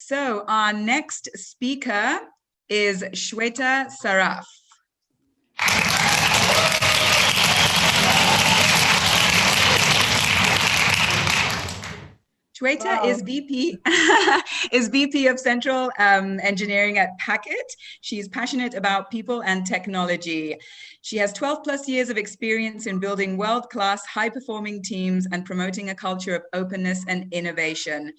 So our next speaker is Shweta Saraf. Shweta is VP is VP of Central Engineering at Packet. She's passionate about people and technology. She has 12 plus years of experience in building world-class, high-performing teams and promoting a culture of openness and innovation.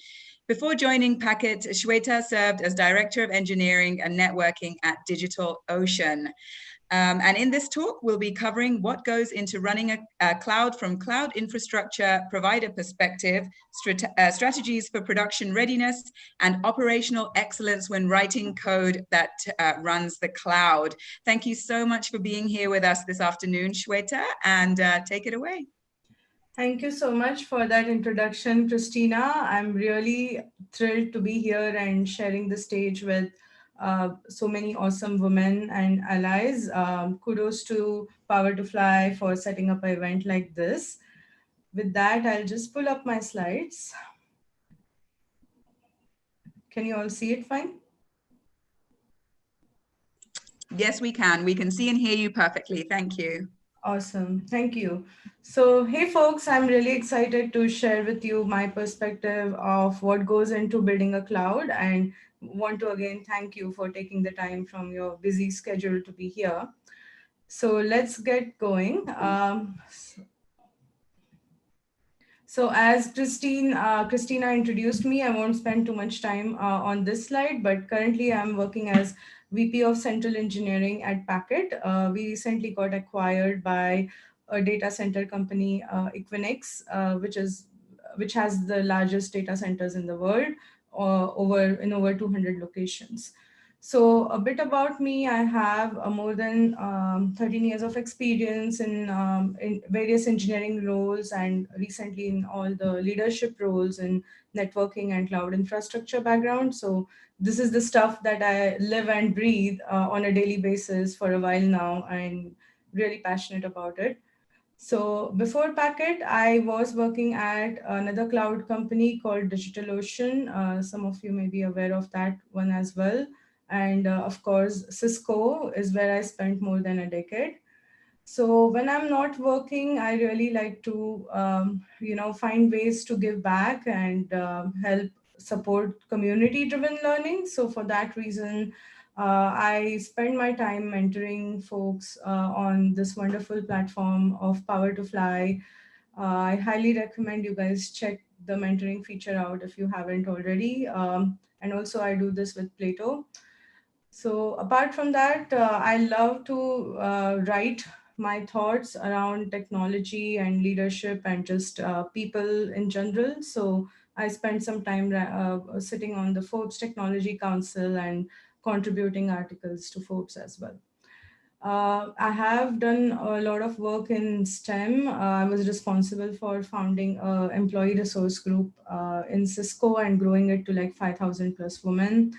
Before joining Packet, Shweta served as Director of Engineering and Networking at DigitalOcean. And in this talk, we'll be covering what goes into running a cloud from cloud infrastructure provider perspective, strategies for production readiness, and operational excellence when writing code that runs the cloud. Thank you so much for being here with us this afternoon, Shweta, and take it away. Thank you so much for that introduction, Christina. I'm really thrilled to be here and sharing the stage with so many awesome women and allies. Kudos to Power to Fly for setting up an event like this. With that, I'll just pull up my slides. Can you all see it fine? Yes, we can. We can see and hear you perfectly. Thank you. Awesome. Thank you. So, hey folks, I'm really excited to share with you my perspective of what goes into building a cloud, and want to again thank you for taking the time from your busy schedule to be here. So let's get going. So as Christina introduced me, I won't spend too much time on this slide, but currently I'm working as VP of Central Engineering at Packet. We recently got acquired by a data center company, Equinix, which has the largest data centers in the world, over 200 locations. So a bit about me, I have more than 13 years of experience in various engineering roles, and recently in all the leadership roles in networking and cloud infrastructure background. So this is the stuff that I live and breathe on a daily basis for a while now, and really passionate about it. So before Packet, I was working at another cloud company called DigitalOcean. Some of you may be aware of that one as well. And of course, Cisco is where I spent more than a decade. So when I'm not working, I really like to, find ways to give back and help support community-driven learning. So for that reason, I spend my time mentoring folks on this wonderful platform of Power to Fly. I highly recommend you guys check the mentoring feature out if you haven't already. And also I do this with Plato. So apart from that, I love to write my thoughts around technology and leadership and just people in general. So I spent some time sitting on the Forbes Technology Council and contributing articles to Forbes as well. I have done a lot of work in STEM. I was responsible for founding an employee resource group in Cisco and growing it to like 5,000 plus women.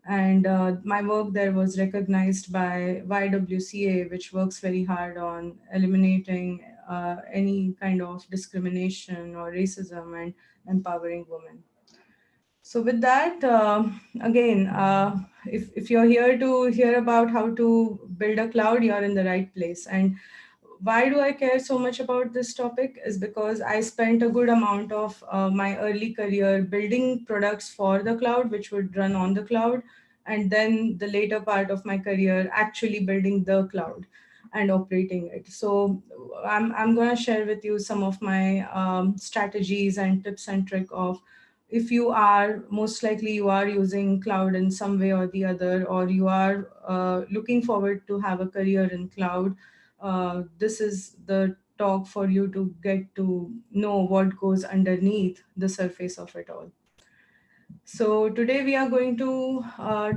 And my work there was recognized by YWCA, which works very hard on eliminating any kind of discrimination or racism and empowering women. So with that, again, if you're here to hear about how to build a cloud, you're in the right place. And why do I care so much about this topic is because I spent a good amount of my early career building products for the cloud, which would run on the cloud. And then the later part of my career actually building the cloud and operating it. So I'm going to share with you some of my strategies and tips and trick of if you are most likely you are using cloud in some way or the other, or you are looking forward to have a career in cloud, this is the talk for you to get to know what goes underneath the surface of it all. So today we are going to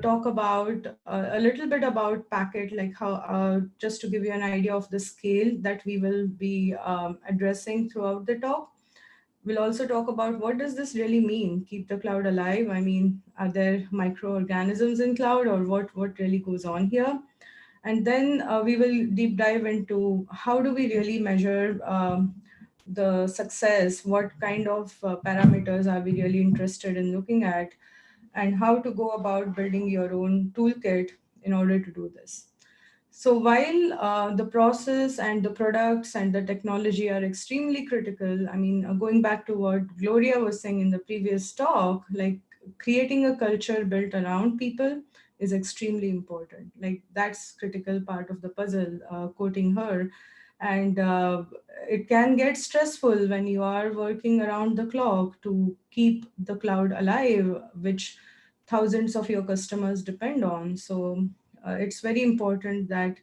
talk about a little bit about Packet, like how, just to give you an idea of the scale that we will be addressing throughout the talk. We'll also talk about what does this really mean, keep the cloud alive? I mean, are there microorganisms in cloud, or what really goes on here? And then we will deep dive into how do we really measure the success, what kind of parameters are we really interested in looking at, and how to go about building your own toolkit in order to do this. So while the process and the products and the technology are extremely critical, I mean, going back to what Gloria was saying in the previous talk, like creating a culture built around people is extremely important. Like that's critical part of the puzzle, quoting her. And it can get stressful when you are working around the clock to keep the cloud alive, which thousands of your customers depend on. So it's very important that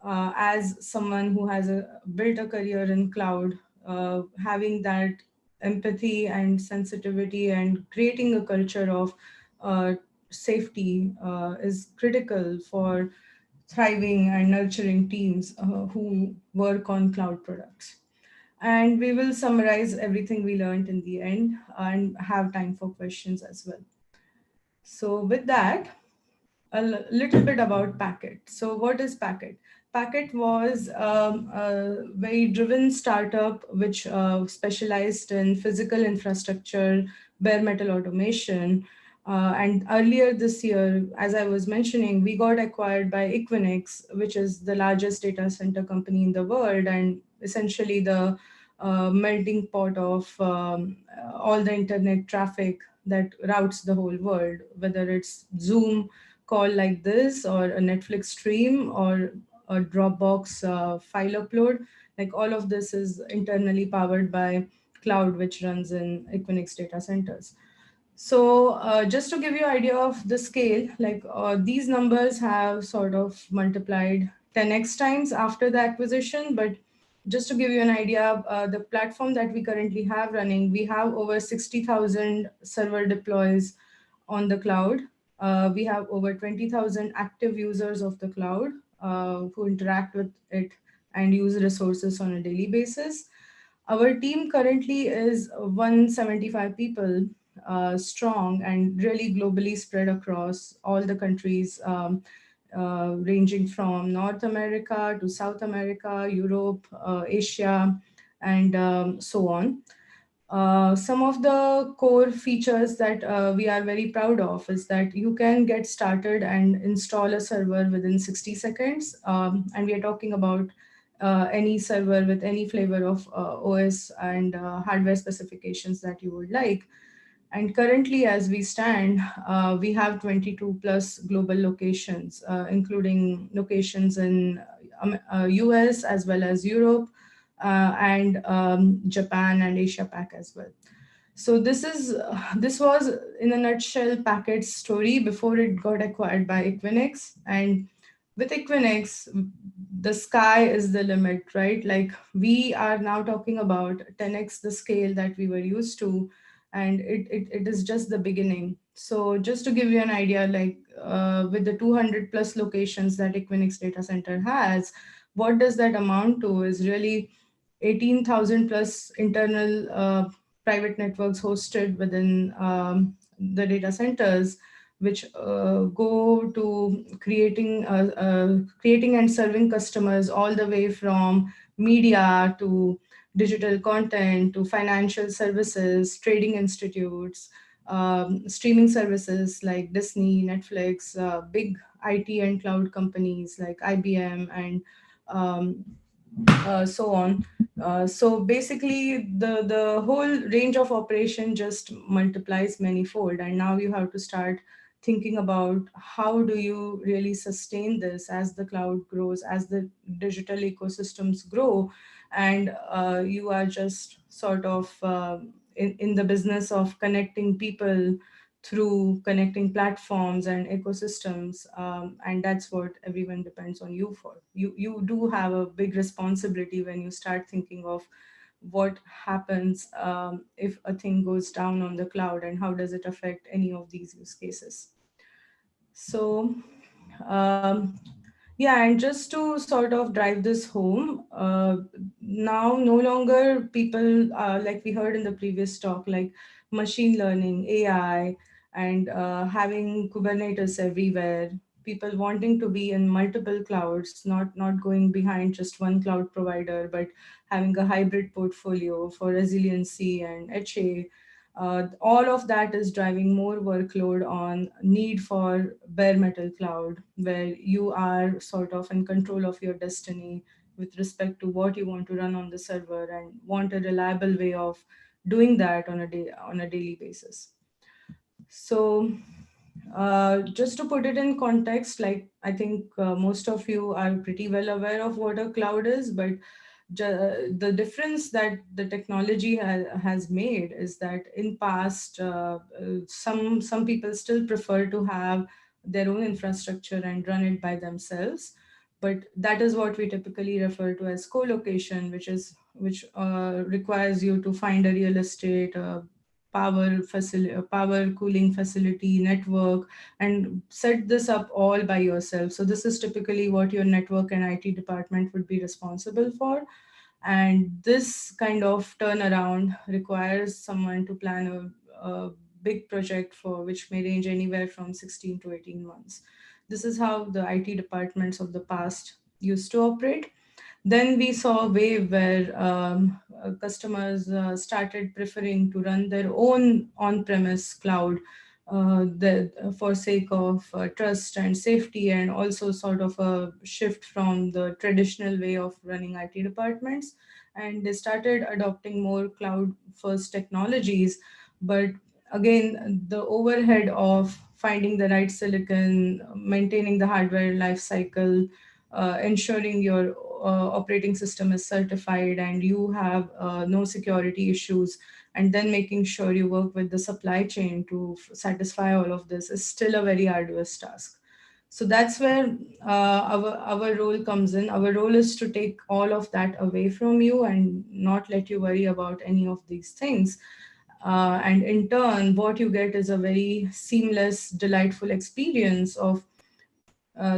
as someone who has built a career in cloud, having that empathy and sensitivity and creating a culture of uh, safety is critical for thriving and nurturing teams who work on cloud products. And we will summarize everything we learned in the end and have time for questions as well. So with that, little bit about Packet. So what is Packet? Packet was a very driven startup which specialized in physical infrastructure, bare metal automation. And earlier this year, as I was mentioning, we got acquired by Equinix, which is the largest data center company in the world and essentially the melting pot of all the internet traffic that routes the whole world, whether it's Zoom call like this or a Netflix stream or a Dropbox file upload. Like all of this is internally powered by cloud, which runs in Equinix data centers. So just to give you an idea of the scale, like these numbers have sort of multiplied 10x times after the acquisition. But just to give you an idea, the platform that we currently have running, we have over 60,000 server deploys on the cloud. We have over 20,000 active users of the cloud who interact with it and use resources on a daily basis. Our team currently is 175 people strong and really globally spread across all the countries, ranging from North America to South America, Europe, Asia, and so on. Some of the core features that we are very proud of is that you can get started and install a server within 60 seconds. And we are talking about any server with any flavor of OS and hardware specifications that you would like. And currently, as we stand, we have 22 plus global locations, including locations in US as well as Europe and Japan and Asia Pac as well. So this was in a nutshell Packet's story before it got acquired by Equinix. And with Equinix, the sky is the limit, right? Like we are now talking about 10x the scale that we were used to, and it is just the beginning. So just to give you an idea, like with the 200 plus locations that Equinix data center has, what does that amount to is really 18,000 plus internal private networks hosted within the data centers, which go to creating and serving customers all the way from media to digital content to financial services, trading institutes, streaming services like Disney, Netflix, big IT and cloud companies like IBM and um, so on. So basically, the whole range of operation just multiplies manifold, and now you have to start thinking about how do you really sustain this as the cloud grows, as the digital ecosystems grow, and you are just sort of in the business of connecting people through connecting platforms and ecosystems, and that's what everyone depends on you for. You do have a big responsibility when you start thinking of what happens if a thing goes down on the cloud and how does it affect any of these use cases. So um, yeah, and just to sort of drive this home, now no longer people, like we heard in the previous talk, like machine learning, AI, and having Kubernetes everywhere, people wanting to be in multiple clouds, not going behind just one cloud provider, but having a hybrid portfolio for resiliency and HA. All of that is driving more workload on need for bare metal cloud, where you are sort of in control of your destiny with respect to what you want to run on the server and want a reliable way of doing that on a daily basis. So just to put it in context, like I think most of you are pretty well aware of what a cloud is, but the difference that the technology has made is that in past, some people still prefer to have their own infrastructure and run it by themselves. But that is what we typically refer to as co-location, which requires you to find a real estate, power cooling facility, network, and set this up all by yourself. So this is typically what your network and IT department would be responsible for. And this kind of turnaround requires someone to plan a big project for which may range anywhere from 16 to 18 months. This is how the IT departments of the past used to operate. Then we saw a wave where customers started preferring to run their own on-premise cloud for sake of trust and safety, and also sort of a shift from the traditional way of running IT departments. And they started adopting more cloud-first technologies. But again, the overhead of finding the right silicon, maintaining the hardware lifecycle, ensuring your operating system is certified and you have no security issues, and then making sure you work with the supply chain to satisfy all of this is still a very arduous task. So that's where our role comes in. Our role is to take all of that away from you and not let you worry about any of these things. And in turn, what you get is a very seamless, delightful experience of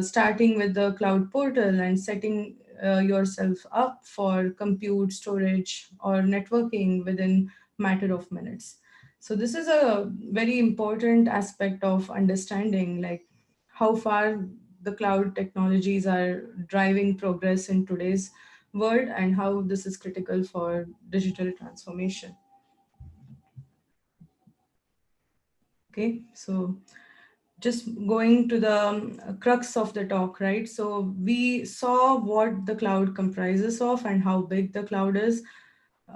starting with the cloud portal and setting yourself up for compute, storage, or networking within matter of minutes. So this is a very important aspect of understanding like how far the cloud technologies are driving progress in today's world and how this is critical for digital transformation. Okay, so just going to the crux of the talk, right? So we saw what the cloud comprises of and how big the cloud is.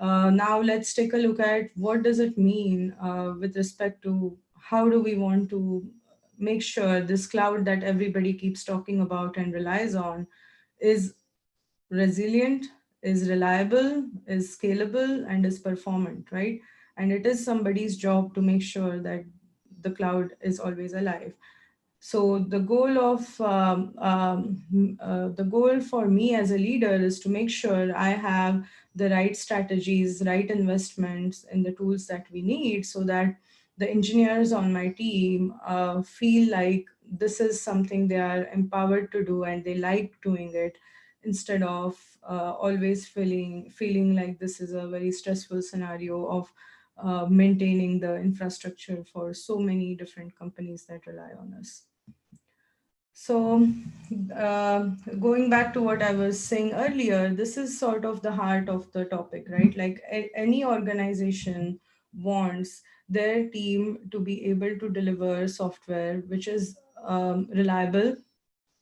Now let's take a look at what does it mean with respect to how do we want to make sure this cloud that everybody keeps talking about and relies on is resilient, is reliable, is scalable, and is performant, right? And it is somebody's job to make sure that the cloud is always alive. So the goal for me as a leader is to make sure I have the right strategies, right investments in the tools that we need, so that the engineers on my team feel like this is something they are empowered to do and they like doing it, instead of always feeling like this is a very stressful scenario of maintaining the infrastructure for so many different companies that rely on us. So, uh, going back to what I was saying earlier, this is sort of the heart of the topic, right? Like any organization wants their team to be able to deliver software which is reliable,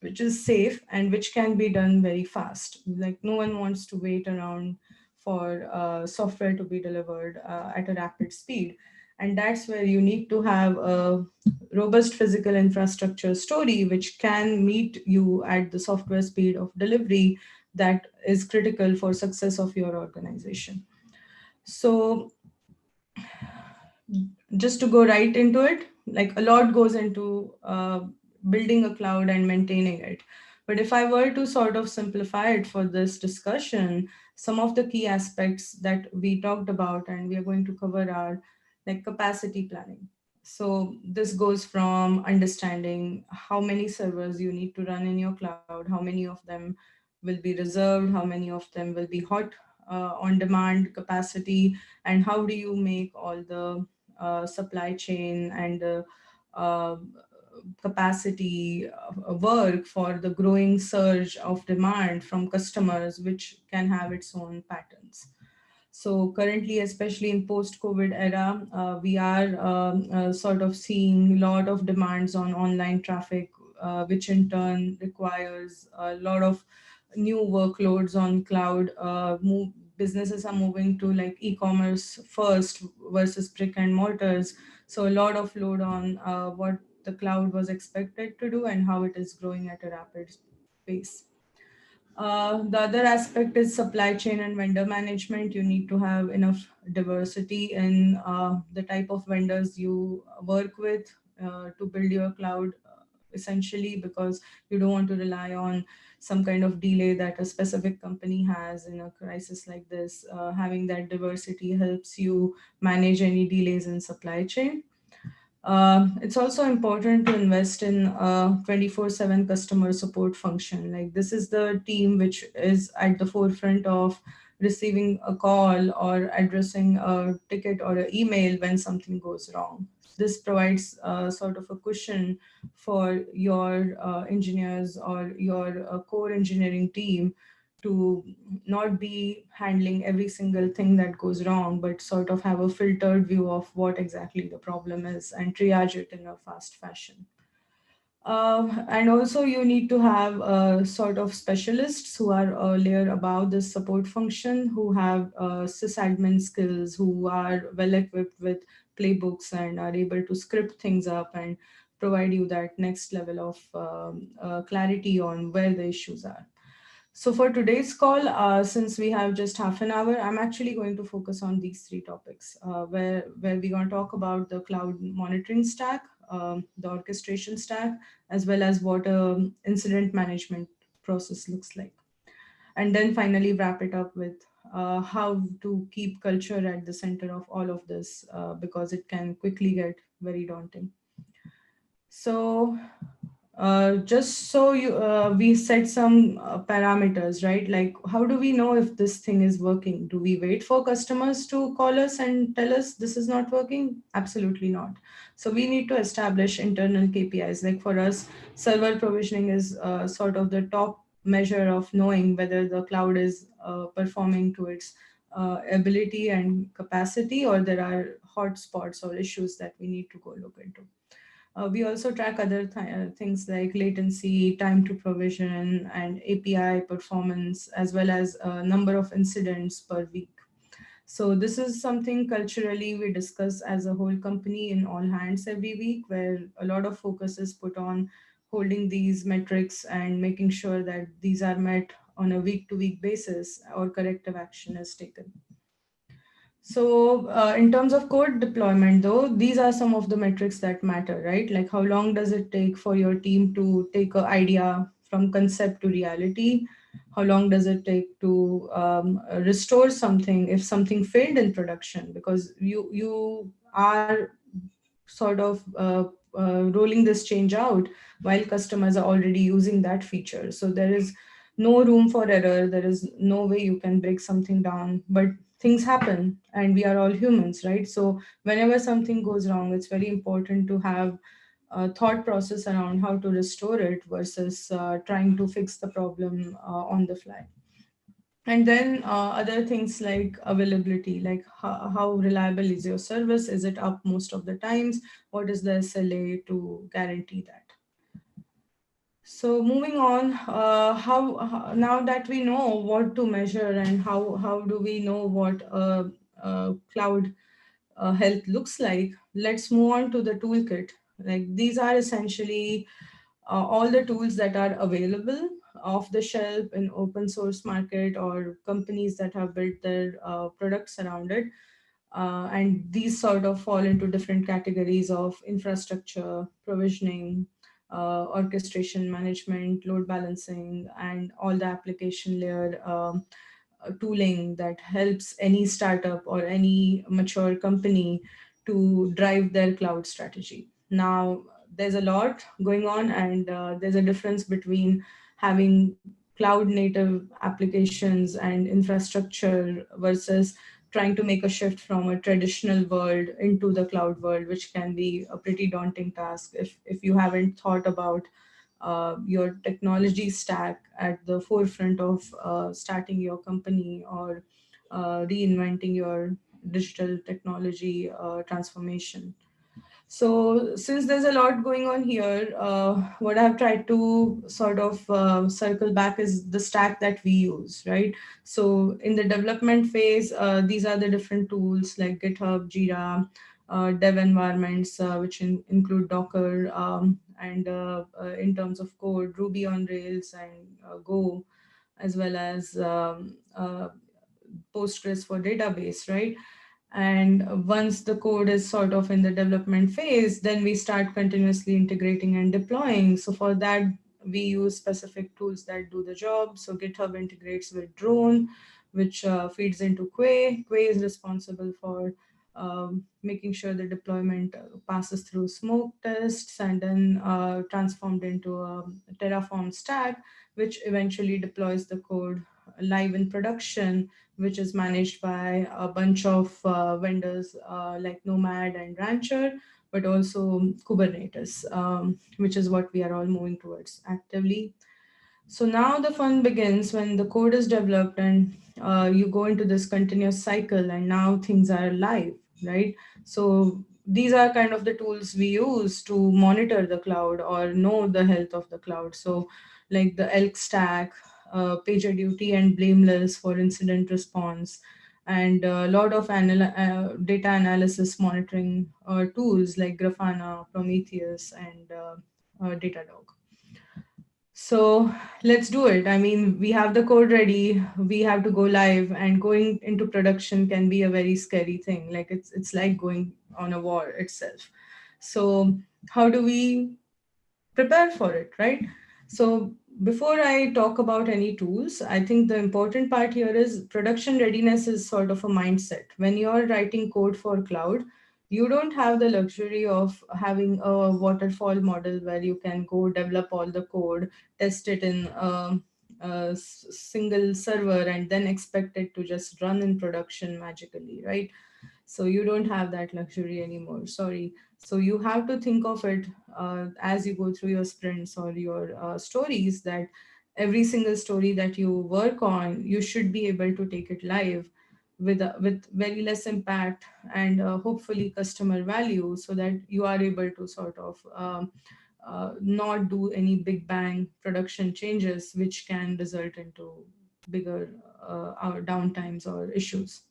which is safe, and which can be done very fast. Like no one wants to wait around for software to be delivered at a rapid speed. And that's where you need to have a robust physical infrastructure story which can meet you at the software speed of delivery that is critical for success of your organization. So just to go right into it, like a lot goes into building a cloud and maintaining it. But if I were to sort of simplify it for this discussion, some of the key aspects that we talked about and we are going to cover are like capacity planning. So this goes from understanding how many servers you need to run in your cloud, how many of them will be reserved, how many of them will be hot on demand capacity, and how do you make all the supply chain and uh, capacity work for the growing surge of demand from customers, which can have its own patterns. So currently, especially in post-COVID era, we are sort of seeing a lot of demands on online traffic, which in turn requires a lot of new workloads on cloud. Businesses are moving to like e-commerce first versus brick and mortars. So a lot of load on what the cloud was expected to do and how it is growing at a rapid pace. The other aspect is supply chain and vendor management. You need to have enough diversity in the type of vendors you work with to build your cloud, essentially, because you don't want to rely on some kind of delay that a specific company has in a crisis like this. Having that diversity helps you manage any delays in supply chain. It's also important to invest in a 24/7 customer support function. Like this is the team which is at the forefront of receiving a call or addressing a ticket or an email when something goes wrong. This provides sort of a cushion for your engineers or your core engineering team to not be handling every single thing that goes wrong, but sort of have a filtered view of what exactly the problem is and triage it in a fast fashion. And also you need to have sort of specialists who are a layer above this support function, who have sysadmin skills, who are well equipped with playbooks and are able to script things up and provide you that next level of clarity on where the issues are. So for today's call, since we have just half an hour, I'm actually going to focus on these three topics, where we're going to talk about the cloud monitoring stack, the orchestration stack, as well as what a incident management process looks like. And then finally wrap it up with how to keep culture at the center of all of this, because it can quickly get very daunting. So just so we set some parameters, right? Like, how do we know if this thing is working? Do we wait for customers to call us and tell us this is not working? Absolutely not. So we need to establish internal KPIs. Like for us, server provisioning is sort of the top measure of knowing whether the cloud is performing to its ability and capacity, or there are hotspots or issues that we need to go look into. We also track other things like latency, time to provision, and API performance, as well as a number of incidents per week. So this is something culturally we discuss as a whole company in all hands every week, where a lot of focus is put on holding these metrics and making sure that these are met on a week-to-week basis or corrective action is taken. So in terms of code deployment, though, these are some of the metrics that matter, right? Like how long does it take for your team to take an idea from concept to reality? How long does it take to restore something if something failed in production? Because you are sort of rolling this change out while customers are already using that feature. So there is no room for error. There is no way you can break something down, but things happen and we are all humans, right? So whenever something goes wrong, it's very important to have a thought process around how to restore it versus trying to fix the problem on the fly. And then other things like availability, like how reliable is your service? Is it up most of the times? What is the SLA to guarantee that? So moving on, now that we know what to measure and how do we know what cloud health looks like, let's move on to the toolkit. Like these are essentially all the tools that are available off the shelf in open source market or companies that have built their products around it. And these sort of fall into different categories of infrastructure, provisioning, orchestration management, load balancing, and all the application layer tooling that helps any startup or any mature company to drive their cloud strategy. Now, there's a lot going on, and there's a difference between having cloud native applications and infrastructure versus trying to make a shift from a traditional world into the cloud world, which can be a pretty daunting task if you haven't thought about your technology stack at the forefront of starting your company or reinventing your digital technology transformation. So since there's a lot going on here, what I've tried to sort of circle back is the stack that we use, right? So in the development phase, these are the different tools like GitHub, Jira, dev environments, which include Docker, and in terms of code, Ruby on Rails and Go, as well as Postgres for database, right? And once the code is sort of in the development phase, then we start continuously integrating and deploying. So for that, we use specific tools that do the job. So GitHub integrates with Drone, which feeds into Quay. Quay is responsible for making sure the deployment passes through smoke tests and then transformed into a Terraform stack, which eventually deploys the code live in production, which is managed by a bunch of vendors like Nomad and Rancher, but also Kubernetes, which is what we are all moving towards actively. So now the fun begins when the code is developed and you go into this continuous cycle, and now things are live, right? So these are kind of the tools we use to monitor the cloud or know the health of the cloud. So like the Elk stack, PagerDuty and Blameless for incident response, and a lot of data analysis monitoring tools like Grafana, Prometheus, and Datadog. So let's do it. I mean, we have the code ready, we have to go live, and going into production can be a very scary thing. Like it's like going on a war itself. So how do we prepare for it, right? So before I talk about any tools, I think the important part here is production readiness is sort of a mindset. When you're writing code for cloud, you don't have the luxury of having a waterfall model where you can go develop all the code, test it in a single server, and then expect it to just run in production magically, right? So you don't have that luxury anymore, sorry. So you have to think of it as you go through your sprints or your stories, that every single story that you work on, you should be able to take it live with very less impact and hopefully customer value, so that you are able to sort of not do any big bang production changes which can result into bigger our downtimes or issues.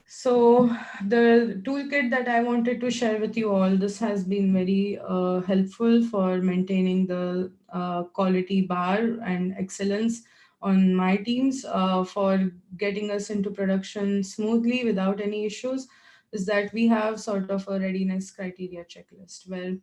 So the toolkit that I wanted to share with you all, this has been very helpful for maintaining the quality bar and excellence on my teams, for getting us into production smoothly without any issues, is that we have sort of a readiness criteria checklist where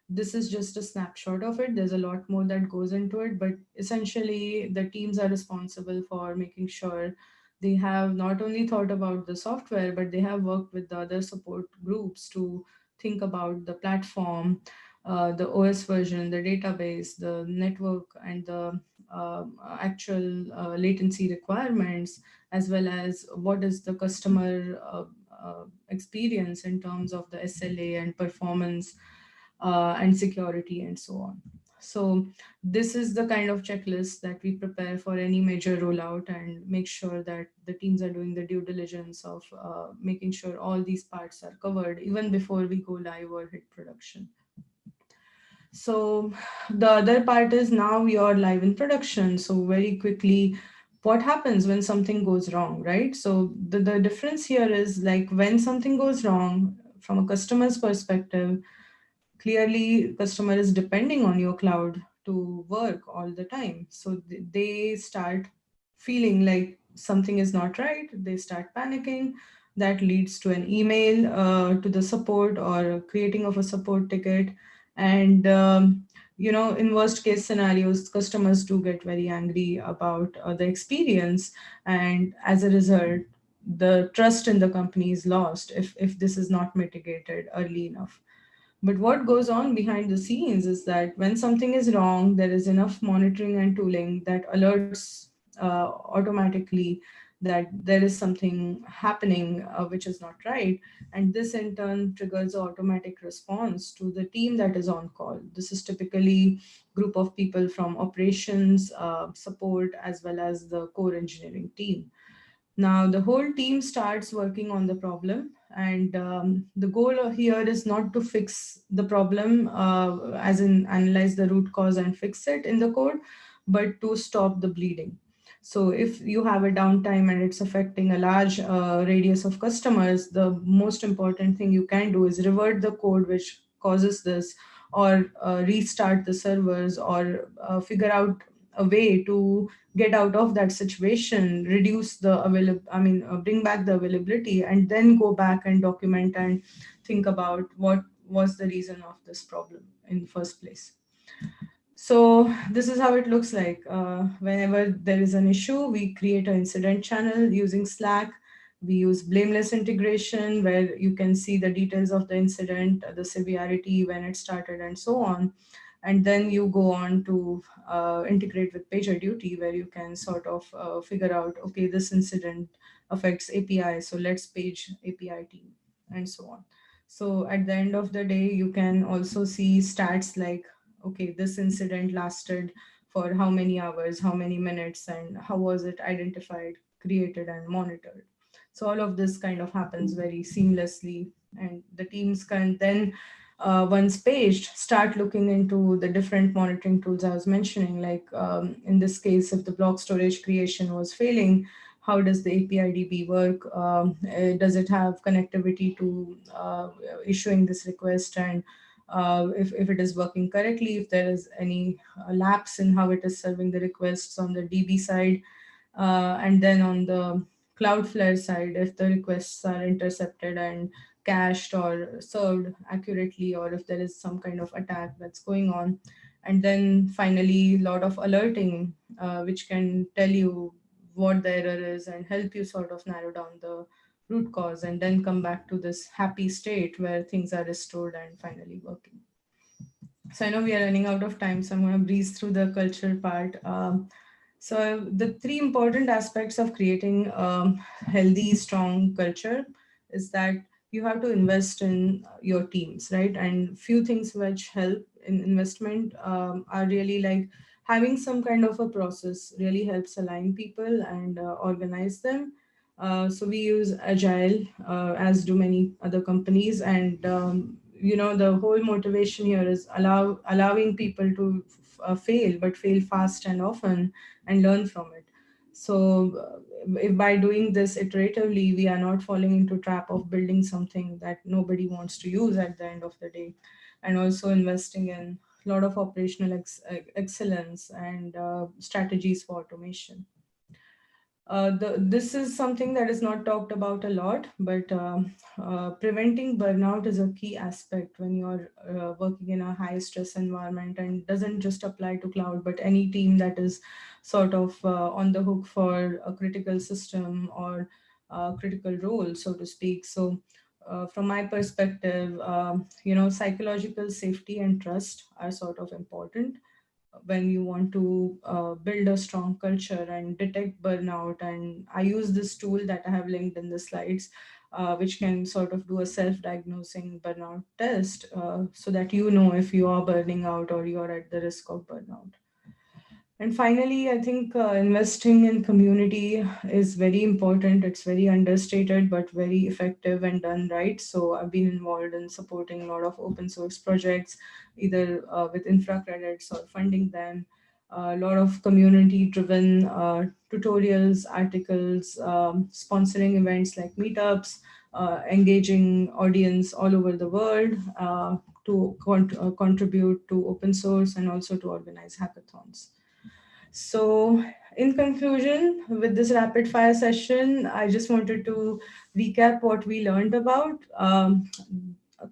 this is just a snapshot of it. There's a lot more that goes into it, but essentially the teams are responsible for making sure they have not only thought about the software, but they have worked with the other support groups to think about the platform, the OS version, the database, the network, and the actual latency requirements, as well as what is the customer experience in terms of the SLA and performance and security and so on. So this is the kind of checklist that we prepare for any major rollout, and make sure that the teams are doing the due diligence of making sure all these parts are covered even before we go live or hit production. So the other part is now we are live in production. So very quickly, what happens when something goes wrong, right? So the difference here is like when something goes wrong from a customer's perspective, clearly customer is depending on your cloud to work all the time, so they start feeling like something is not right, they start panicking. That leads to an email to the support or creating of a support ticket. And in worst case scenarios, customers do get very angry about the experience, and as a result, the trust in the company is lost if this is not mitigated early enough. But what goes on behind the scenes is that when something is wrong, there is enough monitoring and tooling that alerts automatically that there is something happening which is not right. And this in turn triggers an automatic response to the team that is on call. This is typically group of people from operations, support, as well as the core engineering team. Now the whole team starts working on the problem, and the goal here is not to fix the problem, as in analyze the root cause and fix it in the code, but to stop the bleeding. So if you have a downtime and it's affecting a large radius of customers, the most important thing you can do is revert the code which causes this, or restart the servers, or figure out a way to get out of that situation, reduce the bring back the availability, and then go back and document and think about what was the reason of this problem in the first place. So this is how it looks like. Whenever there is an issue, we create an incident channel using Slack. We use blameless integration, where you can see the details of the incident, the severity, when it started, and so on. And then you go on to integrate with PagerDuty, where you can sort of figure out, okay, this incident affects API, so let's page API team, and so on. So at the end of the day, you can also see stats like, okay, this incident lasted for how many hours, how many minutes, and how was it identified, created, and monitored. So all of this kind of happens very seamlessly, and the teams can then, once paged, start looking into the different monitoring tools I was mentioning. Like in this case, if the block storage creation was failing, how does the API DB work? Does it have connectivity to issuing this request? And if it is working correctly, if there is any lapse in how it is serving the requests on the DB side, and then on the Cloudflare side, if the requests are intercepted and cached or served accurately, or if there is some kind of attack that's going on. And then finally, a lot of alerting, which can tell you what the error is and help you sort of narrow down the root cause, and then come back to this happy state where things are restored and finally working. So I know we are running out of time, so I'm going to breeze through the culture part. So the three important aspects of creating healthy, strong culture is that you have to invest in your teams, right? And few things which help in investment are really like having some kind of a process really helps align people and organize them. So we use Agile, as do many other companies, and the whole motivation here is allowing people to fail, but fail fast and often, and learn from it. So if by doing this iteratively, we are not falling into trap of building something that nobody wants to use at the end of the day. And also investing in a lot of operational excellence and strategies for automation. This is something that is not talked about a lot, but preventing burnout is a key aspect when you're working in a high stress environment, and doesn't just apply to cloud, but any team that is sort of on the hook for a critical system or critical role, so to speak. So from my perspective, psychological safety and trust are sort of important when you want to build a strong culture and detect burnout. And I use this tool that I have linked in the slides, which can sort of do a self-diagnosing burnout test, so that you know if you are burning out or you are at the risk of burnout. And finally, I think investing in community is very important. It's very understated, but very effective and done right. So I've been involved in supporting a lot of open source projects, either with infra credits or funding them. A lot of community driven tutorials, articles, sponsoring events like meetups, engaging audience all over the world to contribute to open source, and also to organize hackathons. So, in conclusion, with this rapid fire session, I just wanted to recap what we learned about.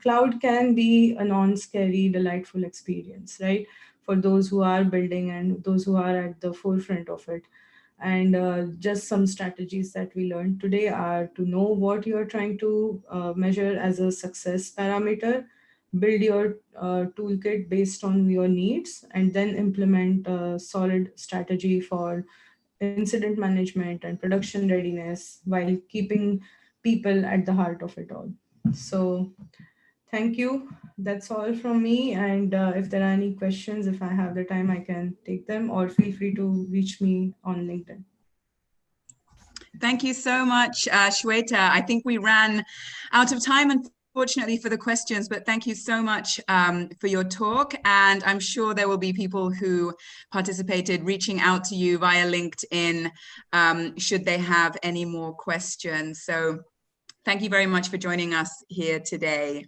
Cloud can be a non scary, delightful experience, right? For those who are building and those who are at the forefront of it. And just some strategies that we learned today are to know what you are trying to measure as a success parameter, build your toolkit based on your needs, and then implement a solid strategy for incident management and production readiness while keeping people at the heart of it all. So thank you. That's all from me. And if there are any questions, if I have the time, I can take them, or feel free to reach me on LinkedIn. Thank you so much, Shweta. I think we ran out of time, unfortunately, for the questions, but thank you so much for your talk. And I'm sure there will be people who participated reaching out to you via LinkedIn should they have any more questions. So thank you very much for joining us here today.